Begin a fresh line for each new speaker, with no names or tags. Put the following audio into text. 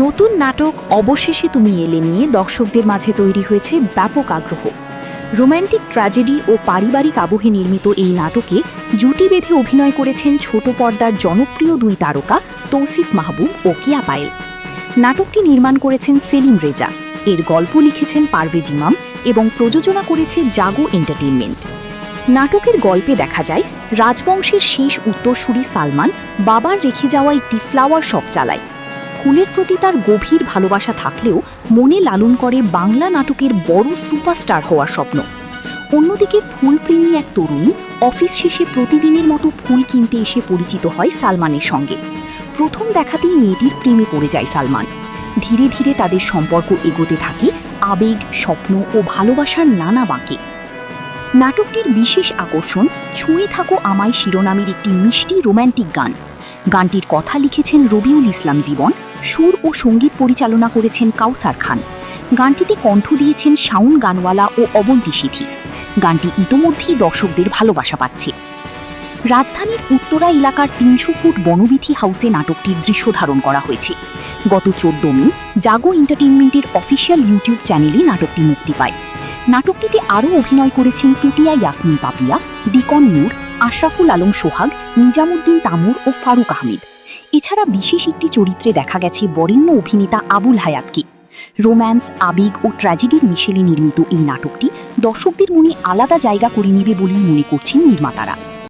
নতুন নাটক অবশেষে তুমি এলে নিয়ে দর্শকদের মাঝে তৈরি হয়েছে ব্যাপক আগ্রহ। রোম্যান্টিক ট্র্যাজেডি ও পারিবারিক আবহে নির্মিত এই নাটকে জুটি বেঁধে অভিনয় করেছেন ছোট পর্দার জনপ্রিয় দুই তারকা তৌসিফ মাহবুব ও কিয়া পায়েল। নাটকটি নির্মাণ করেছেন সেলিম রেজা, এর গল্প লিখেছেন পারভেজ ইমাম এবং প্রযোজনা করেছে জাগো এন্টারটেইনমেন্ট। নাটকের গল্পে দেখা যায় রাজবংশের শেষ উত্তরসূরি সালমান বাবার রেখে যাওয়া একটি ফ্লাওয়ার শপ চালায়। ফুলের প্রতি তার গভীর ভালোবাসা থাকলেও মনে লালন করে বাংলা নাটকের বড় সুপারস্টার হওয়ার স্বপ্ন। অন্যদিকে ফুলপ্রেমী এক তরুণী অফিস শেষে প্রতিদিনের মতো ফুল কিনতে এসে পরিচিত হয় সালমানের সঙ্গে। প্রথম দেখাতেই মেয়েটির প্রেমে পড়ে যায় সালমান। ধীরে ধীরে তাদের সম্পর্ক এগোতে থাকে আবেগ, স্বপ্ন ও ভালোবাসার নানা বাঁকে। নাটকটির বিশেষ আকর্ষণ ছুঁয়ে থাকো আমায় শিরোনামের একটি মিষ্টি রোম্যান্টিক গান। গানটির কথা লিখেছেন রবিউল ইসলাম জীবন, সুর ও সঙ্গীত পরিচালনা করেছেন কাউসার খান। গানটিতে কণ্ঠ দিয়েছেন শাওন গানওয়ালা ও অবন্তী সিথি। গানটি ইতোমধ্যেই দর্শকদের ভালোবাসা পাচ্ছে। রাজধানীর উত্তরা এলাকার ৩০০ ফুট বনবিথি হাউসে নাটকটির দৃশ্য ধারণ করা হয়েছে। গত ১৪ মে জাগো এন্টারটেইনমেন্টের অফিসিয়াল ইউটিউব চ্যানেলে নাটকটি মুক্তি পায়। নাটকটিতে আরও অভিনয় করেছেন তুটিয়া ইয়াসমিন পাপিয়া, ডিকন নূর, আশরাফুল আলম সোহাগ, নিজামুদ্দিন তামুর ও ফারুক আহমেদ। এছাড়া বিশেষ একটি চরিত্রে দেখা গেছে বরেণ্য অভিনেতা আবুল হায়াতকে। রোম্যান্স, আবেগ ও ট্র্যাজেডির মিশেলে নির্মিত এই নাটকটি দর্শকদের মনে আলাদা জায়গা করে নেবে বলেই মনে করছেন নির্মাতারা।